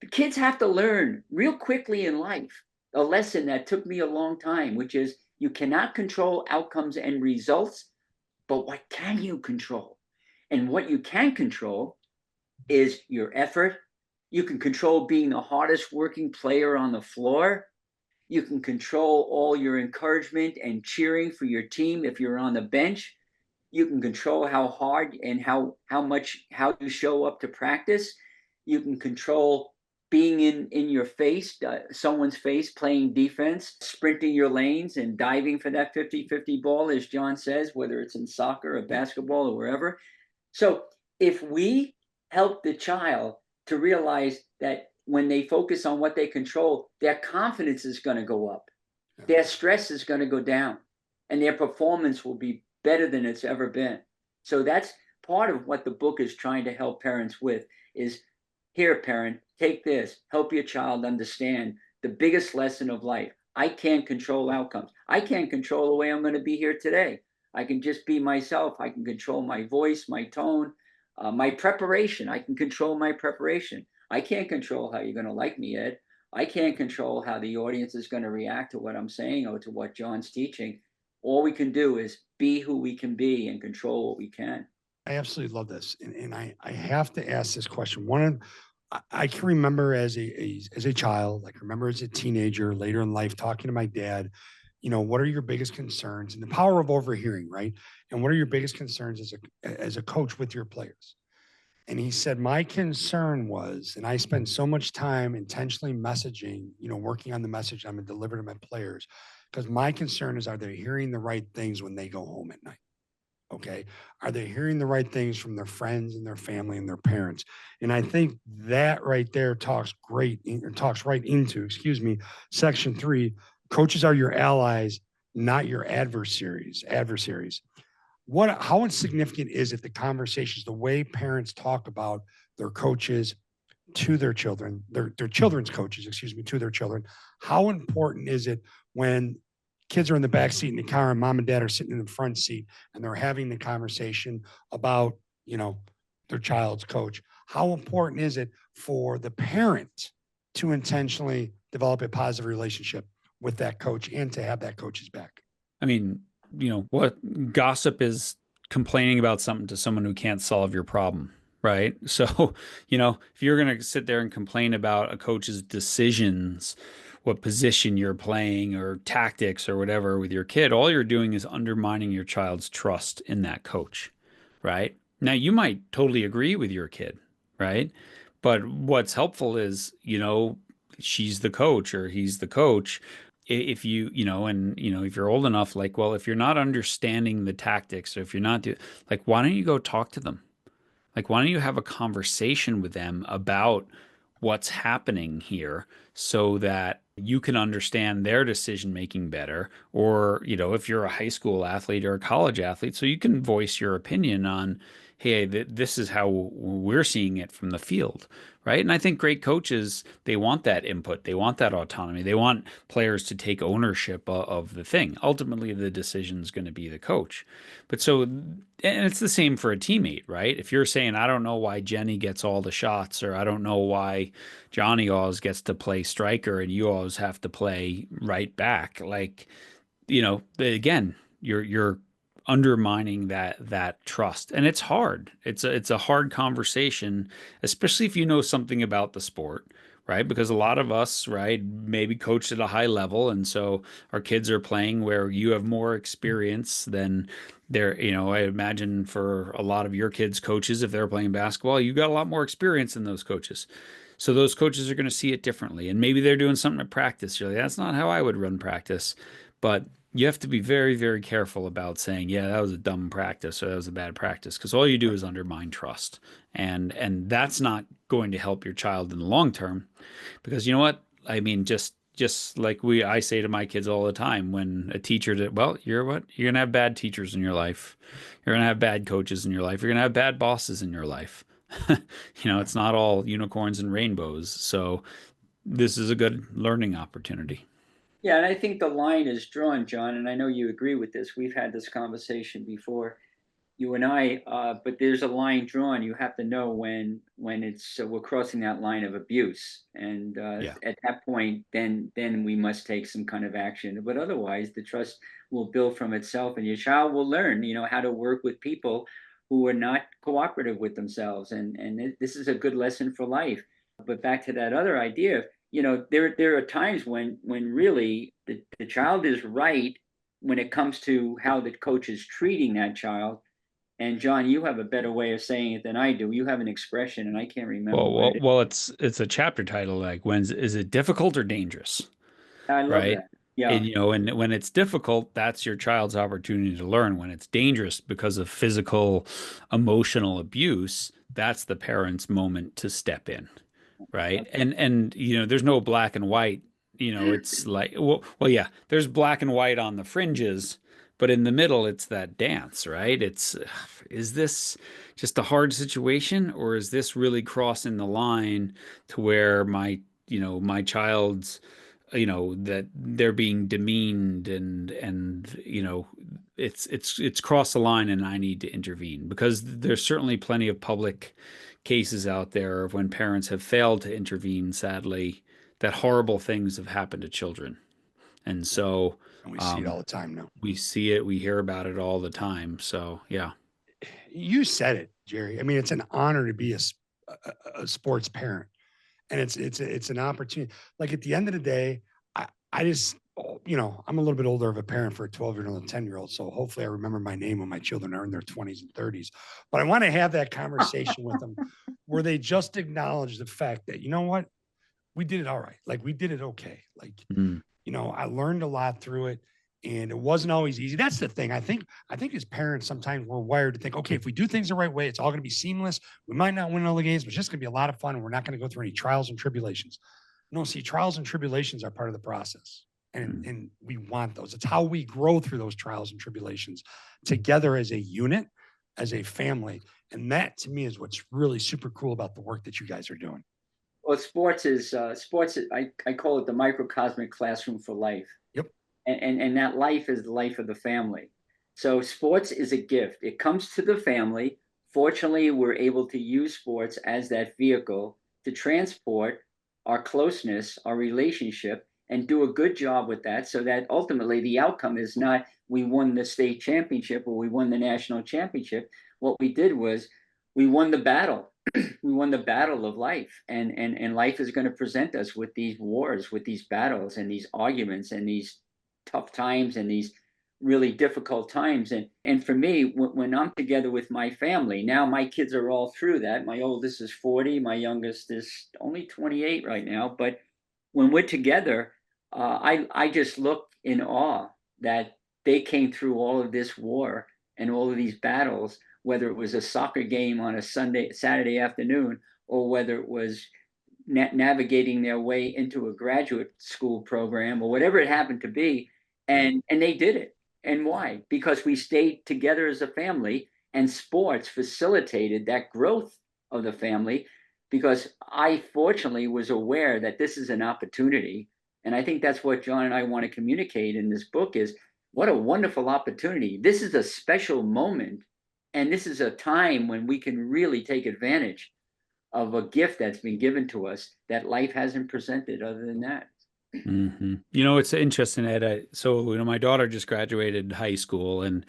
The kids have to learn real quickly in life a lesson that took me a long time, which is you cannot control outcomes and results, but what can you control? And what you can control is your effort. You can control being the hardest working player on the floor. You can control all your encouragement and cheering for your team if you're on the bench. You can control how hard and how you show up to practice. You can control being in your face, someone's face, playing defense, sprinting your lanes and diving for that 50-50 ball, as John says, whether it's in soccer or basketball or wherever. So if we help the child to realize that when they focus on what they control, their confidence is going to go up, their stress is going to go down, and their performance will be better than it's ever been. So that's part of what the book is trying to help parents with is, here, parent, take this, help your child understand the biggest lesson of life. I can't control outcomes. I can't control the way I'm going to be here today. I can just be myself. I can control my voice, my tone, my preparation. I can control my preparation. I can't control how you're going to like me, Ed. I can't control how the audience is going to react to what I'm saying or to what John's teaching. All we can do is be who we can be and control what we can. I absolutely love this. And I have to ask this question. I can remember as a child, I can remember as a teenager, later in life, talking to my dad, what are your biggest concerns and the power of overhearing, right? And what are your biggest concerns as a coach with your players? And he said, my concern was, and I spend so much time intentionally messaging, working on the message I'm going to deliver to my players, because my concern is, are they hearing the right things when they go home at night? Okay. Are they hearing the right things from their friends and their family and their parents? And I think that right there talks right into, section 3. Coaches are your allies, not your adversaries. How insignificant is it, the conversations, the way parents talk about their coaches to their children, their children's coaches, to their children? How important is it when kids are in the back seat in the car and mom and dad are sitting in the front seat and they're having the conversation about, their child's coach? How important is it for the parent to intentionally develop a positive relationship with that coach and to have that coach's back? I mean, what gossip is complaining about something to someone who can't solve your problem, right? So, if you're going to sit there and complain about a coach's decisions, what position you're playing or tactics or whatever with your kid, all you're doing is undermining your child's trust in that coach, right? Now, you might totally agree with your kid, right? But what's helpful is, she's the coach or he's the coach. If if you're old enough, like, well, if you're not understanding the tactics or if you're not why don't you go talk to them? Like, why don't you have a conversation with them about what's happening here so that you can understand their decision making better? Or, if you're a high school athlete or a college athlete, so you can voice your opinion on, hey, this is how we're seeing it from the field, right? And I think great coaches, they want that input. They want that autonomy. They want players to take ownership of the thing. Ultimately, the decision is going to be the coach. But so, and it's the same for a teammate, right? If you're saying, I don't know why Jenny gets all the shots, or I don't know why Johnny always gets to play striker and you always have to play right back, again, you're undermining that trust, and it's hard. It's a hard conversation, especially if you know something about the sport, right? Because a lot of us, right, maybe coached at a high level, and so our kids are playing where you have more experience than there. I imagine for a lot of your kids' coaches, if they're playing basketball, you got a lot more experience than those coaches. So those coaches are going to see it differently, and maybe they're doing something at practice. You're like, that's not how I would run practice, but you have to be very, very careful about saying, yeah, that was a dumb practice or that was a bad practice, because all you do is undermine trust. And that's not going to help your child in the long term, because you know what? I mean, just like I say to my kids all the time, when a teacher did, well, you're what? You're gonna have bad teachers in your life. You're gonna have bad coaches in your life. You're gonna have bad bosses in your life. It's not all unicorns and rainbows. So this is a good learning opportunity. Yeah, and I think the line is drawn, John, and I know you agree with this. We've had this conversation before, you and I, but there's a line drawn. You have to know when it's we're crossing that line of abuse, and Yeah. at that point, then we must take some kind of action. But otherwise, the trust will build from itself, and your child will learn, how to work with people who are not cooperative with themselves, and this is a good lesson for life. But back to that other idea, there are times when really the child is right when it comes to how the coach is treating that child. And John, you have a better way of saying it than I do. You have an expression, and I can't remember Well, what well, it is. well, it's a chapter title, like, when's is it difficult or dangerous, I love right? that. Yeah. And when it's difficult, that's your child's opportunity to learn. When it's dangerous because of physical, emotional abuse, that's the parent's moment to step in, right? And there's no black and white. It's like, yeah, there's black and white on the fringes, but in the middle, it's that dance, right? Is this just a hard situation, or is this really crossing the line to where my child's, that they're being demeaned, and it's crossed the line, and I need to intervene, because there's certainly plenty of public cases out there of when parents have failed to intervene, sadly, that horrible things have happened to children. And so And we see it all um, the time now. we see it, we hear about it all the time. So, yeah. You said it, Jerry. I mean, it's an honor to be a sports parent, and it's an opportunity. Like at the end of the day, I just I'm a little bit older of a parent for a 12-year-old and 10-year-old, so hopefully I remember my name when my children are in their 20s and 30s. But I want to have that conversation with them where they just acknowledge the fact that, you know what, we did it all right. Like we did it okay. Like, Mm. I learned a lot through it, and it wasn't always easy. That's the thing. I think as parents, sometimes we're wired to think, okay, if we do things the right way, it's all going to be seamless. We might not win all the games, but it's just going to be a lot of fun. And we're not going to go through any trials and tribulations. No, see, trials and tribulations are part of the process. And, Mm. and we want those. It's how we grow through those trials and tribulations together as a unit, as a family. And that to me is what's really super cool about the work that you guys are doing. Well, sports. I call it the microcosmic classroom for life. Yep. And that life is the life of the family. So sports is a gift. It comes to the family. Fortunately, we're able to use sports as that vehicle to transport our closeness, our relationship, and do a good job with that, so that ultimately the outcome is not we won the state championship or we won the national championship. What we did was we won the battle. We won the battle of life, and life is going to present us with these wars, with these battles and these arguments and these tough times and these really difficult times. And for me, when I'm together with my family, now my kids are all through that. My oldest is 40, my youngest is only 28 right now. But when we're together, I just look in awe that they came through all of this war and all of these battles, whether it was a soccer game on a Saturday afternoon, or whether it was navigating their way into a graduate school program, or whatever it happened to be. And they did it. And why? Because we stayed together as a family, and sports facilitated that growth of the family, because I fortunately was aware that this is an opportunity. And I think that's what John and I want to communicate in this book is what a wonderful opportunity. This is a special moment. And this is a time when we can really take advantage of a gift that's been given to us that life hasn't presented other than that. Hmm. It's interesting, Ed. So, my daughter just graduated high school, and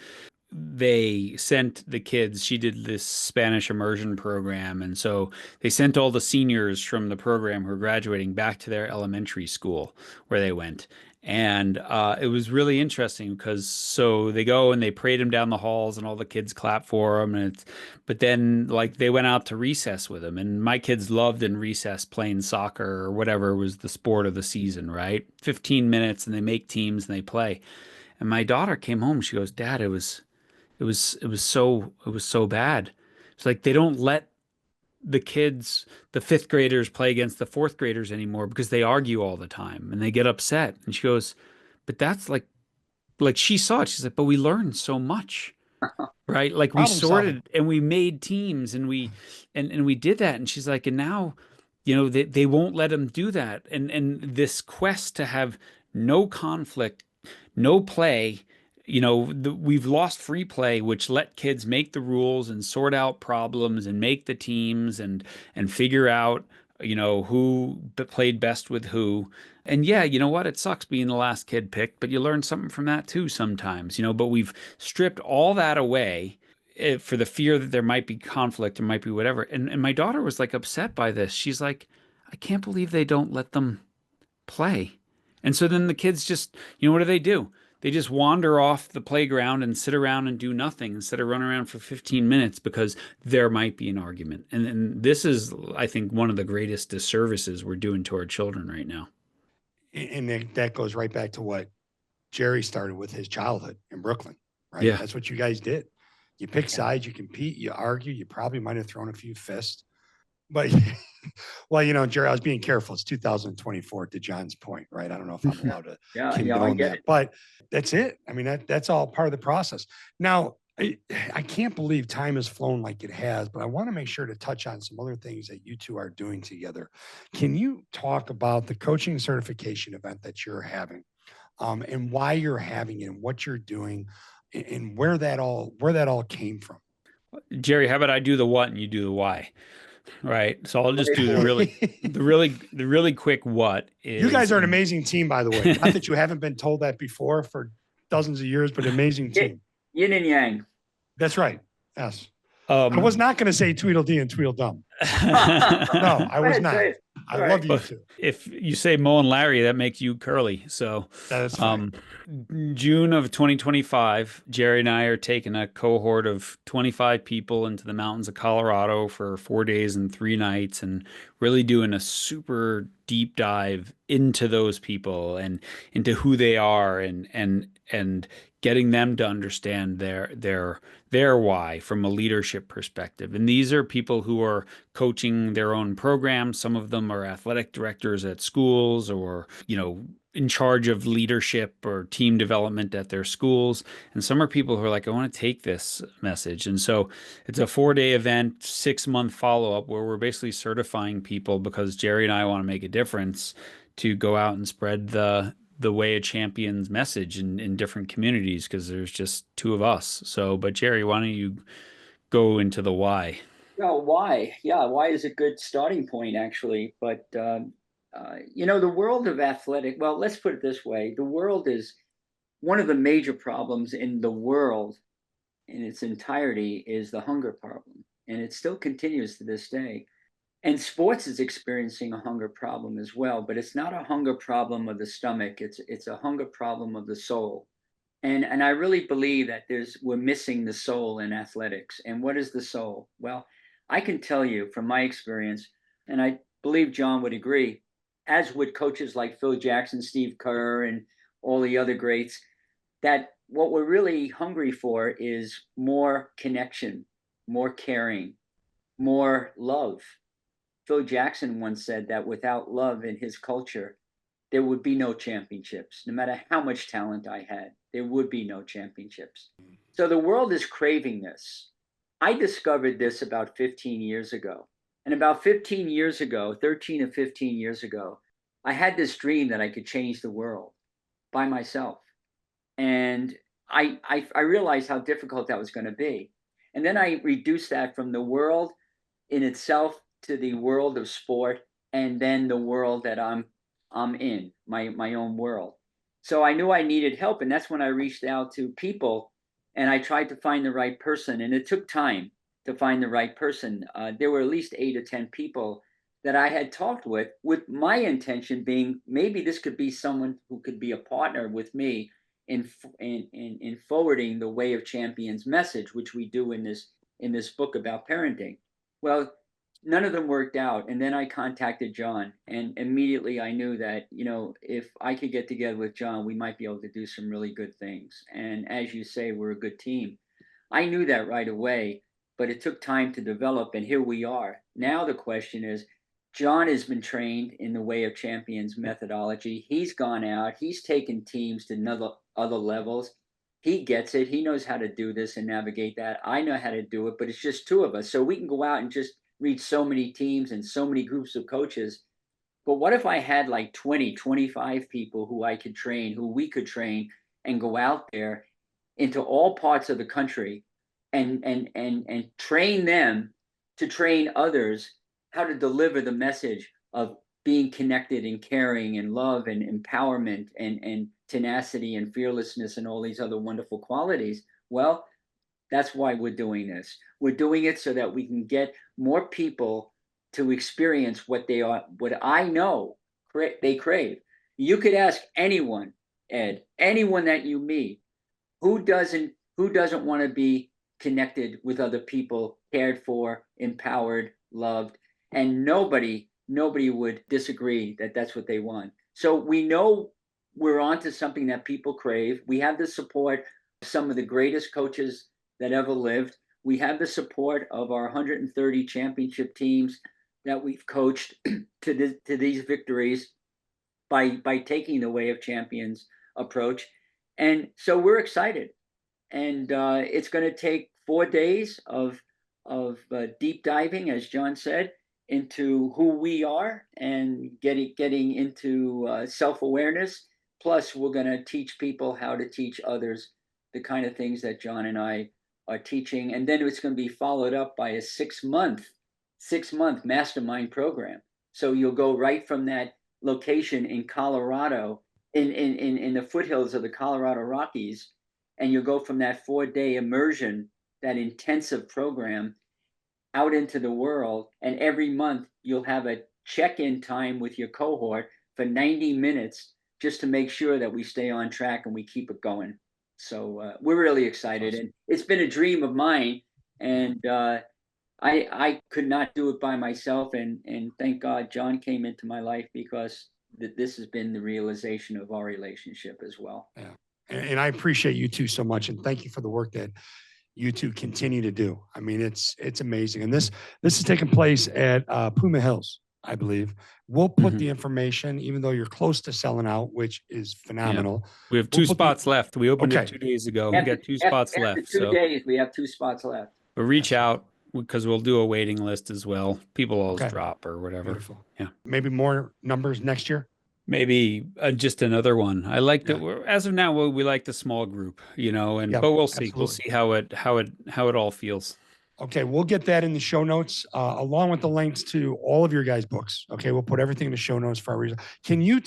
they sent the kids, she did this Spanish immersion program. And so they sent all the seniors from the program who are graduating back to their elementary school where they went. And it was really interesting because so they go and they parade them down the halls and all the kids clap for them. But then like they went out to recess with them. And my kids loved in recess playing soccer or whatever was the sport of the season, right? 15 minutes and they make teams and they play. And my daughter came home. She goes, Dad, it was so bad. It's like they don't let the kids, the fifth graders, play against the fourth graders anymore because they argue all the time and they get upset. And she goes, but that's like she saw it. She's like, but we learned so much, right? Like we Problem solving. sorted and we made teams and and we did that. And she's like, and now, you know, they won't let them do that. And this quest to have no conflict, no play, you know, we've lost free play, which let kids make the rules and sort out problems and make the teams and figure out, you know, who played best with who. And yeah, you know what? It sucks being the last kid picked, but you learn something from that too sometimes, you know. But we've stripped all that away for the fear that there might be conflict, there might be whatever. And my daughter was like upset by this. She's like, I can't believe they don't let them play. And so then the kids just, you know, what do? They just wander off the playground and sit around and do nothing instead of run around for 15 minutes because there might be an argument. And this is, I think, one of the greatest disservices we're doing to our children right now. And that goes right back to what Jerry started with his childhood in Brooklyn, right? Yeah. That's what you guys did. You pick sides, you compete, you argue, you probably might have thrown a few fists. But, well, you know, Jerry, I was being careful. It's 2024 to John's point, right? I don't know if I'm allowed to Yeah, I condone get that, it. but that's it. I mean, that's all part of the process. Now, I can't believe time has flown like it has, but I want to make sure to touch on some other things that you two are doing together. Can you talk about the coaching certification event that you're having, and why you're having it, and what you're doing, and where that all came from? Jerry, how about I do the what and you do the why? Right. So I'll just Wait do for it. the really quick what You guys is are an amazing team, by the way. Not that you haven't been told that before for dozens of years, but amazing team. Yin and yang. That's right. Yes. I was not going to say Tweedledee and Tweedledum. No, I was not. I love you too. If you say Mo and Larry, that makes you Curly. So, That is fine. June of 2025, Jerry and I are taking a cohort of 25 people into the mountains of Colorado for 4 days and 3 nights and really doing a super deep dive into those people and into who they are and getting them to understand their why from a leadership perspective. And these are people who are coaching their own programs. Some of them are athletic directors at schools or, you know, in charge of leadership or team development at their schools. And some are people who are like, I want to take this message. And so it's a 4 day event, 6 month follow up where we're basically certifying people because Jerry and I want to make a difference to go out and spread the way of champions message in different communities because there's just two of us. So, but Jerry, why don't you go into the why? No, why? Yeah, why is a good starting point, actually. But, you know, the world of athletic, well, let's put it this way. The world is one of the major problems in the world in its entirety is the hunger problem. And it still continues to this day. And sports is experiencing a hunger problem as well, but it's not a hunger problem of the stomach. It's a hunger problem of the soul. And I really believe that we're missing the soul in athletics. And what is the soul? Well, I can tell you from my experience, and I believe John would agree, as would coaches like Phil Jackson, Steve Kerr, and all the other greats, that what we're really hungry for is more connection, more caring, more love. Phil Jackson once said that without love in his culture, there would be no championships. No matter how much talent I had, there would be no championships. So the world is craving this. I discovered this about 15 years ago. And about 15 years ago, 13 or 15 years ago, I had this dream that I could change the world by myself. And I realized how difficult that was going to be. And then I reduced that from the world in itself to the world of sport and then the world that I'm in, my own world. So I knew I needed help, and that's when I reached out to people and I tried to find the right person. And it took time to find the right person. There were at least 8 or 10 people that I had talked with my intention being maybe this could be someone who could be a partner with me in forwarding the Way of Champions message, which we do in this book about parenting. Well, none of them worked out. And then I contacted John, and immediately I knew that, if I could get together with John, we might be able to do some really good things. And as you say, we're a good team. I knew that right away, but it took time to develop, and here we are. Now the question is, John has been trained in the Way of Champions methodology. He's gone out, he's taken teams to other levels. He gets it. He knows how to do this and navigate that. I know how to do it, but it's just two of us. So we can go out and just reach so many teams and so many groups of coaches. But what if I had like 20, 25 people who I could train, who we could train, and go out there into all parts of the country and train them to train others how to deliver the message of being connected and caring and love and empowerment and tenacity and fearlessness and all these other wonderful qualities. Well, that's why we're doing this. We're doing it so that we can get more people to experience what I know they crave. You could ask anyone, Ed, anyone that you meet, who doesn't want to be connected with other people, cared for, empowered, loved, and nobody would disagree that that's what they want. So we know we're onto something that people crave. We have the support of some of the greatest coaches that ever lived. We have the support of our 130 championship teams that we've coached to these victories by taking the Way of Champions approach. And so we're excited. And it's going to take 4 days of deep diving, as John said, into who we are and getting into self-awareness. Plus, we're going to teach people how to teach others the kind of things that John and I are teaching. And then it's going to be followed up by a 6-month mastermind program. So you'll go right from that location in Colorado, in the foothills of the Colorado Rockies, and you'll go from that 4-day immersion, that intensive program, out into the world. And every month you'll have a check-in time with your cohort for 90 minutes just to make sure that we stay on track and we keep it going. So we're really excited. Awesome. And it's been a dream of mine. And I could not do it by myself. And thank God John came into my life, because this has been the realization of our relationship as well. Yeah. And I appreciate you two so much. And thank you for the work that you two continue to do. I mean, it's amazing. And this is taking place at Puma Hills, I believe. We'll put the information, even though you're close to selling out, which is phenomenal. Yeah. We have 2 spots left. We opened it 2 days ago. We got 2 spots left. After 2 days, we have 2 spots left. But reach out, because we'll do a waiting list as well. People always drop or whatever. Beautiful. Yeah. Maybe more numbers next year. Maybe just another one. I like that. As of now, we like the small group, but we'll see. Absolutely. We'll see how it all feels. Okay, we'll get that in the show notes, along with the links to all of your guys' books. Okay, we'll put everything in the show notes for a reason. Can you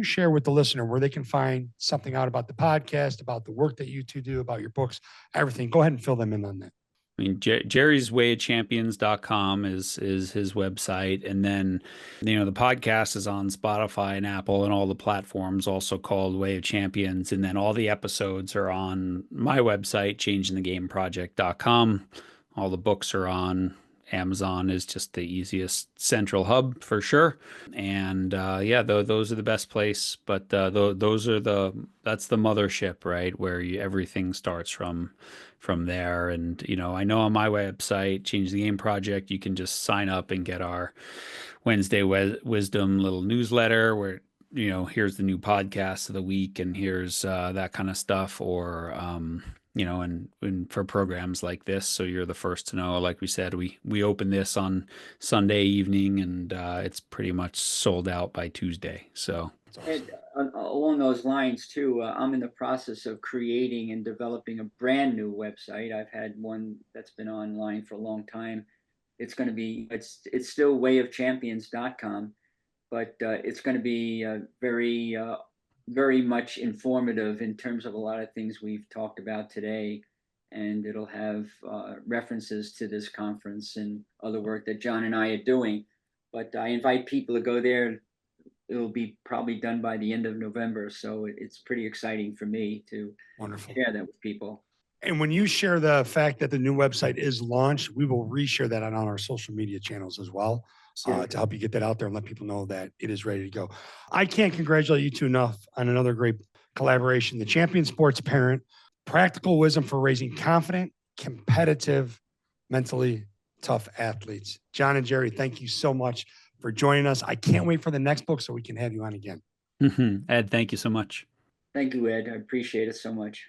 share with the listener where they can find something out about the podcast, about the work that you two do, about your books, everything? Go ahead and fill them in on that. I mean, Jerry's wayofchampions.com is his website. And then, the podcast is on Spotify and Apple and all the platforms, also called Way of Champions. And then all the episodes are on my website, changingthegameproject.com. All the books are on Amazon, is just the easiest central hub for sure. And those are the best place. But that's the mothership, right? Where everything starts from there. And I know on my website, Change the Game Project, you can just sign up and get our Wednesday wisdom little newsletter where here's the new podcast of the week, and here's that kind of stuff. Or and for programs like this, so you're the first to know. Like we said, we open this on Sunday evening, and it's pretty much sold out by Tuesday. So And along those lines too, I'm in the process of creating and developing a brand new website. I've had one that's been online for a long time. It's going to be, it's still wayofchampions.com, but it's going to be very much informative in terms of a lot of things we've talked about today. And it'll have references to this conference and other work that John and I are doing. But I invite people to go there. It'll be probably done by the end of November. So it's pretty exciting for me to share that with people. And when you share the fact that the new website is launched, we will reshare that on all our social media channels as well, to help you get that out there and let people know that it is ready to go. I can't congratulate you two enough on another great collaboration. The Champion Sports Parent, practical wisdom for raising confident, competitive, mentally tough athletes. Joh-n and Jerry, thank you so much for joining us. I can't wait for the next book so we can have you on again. Ed, thank you so much. Thank you, Ed. I appreciate it so much.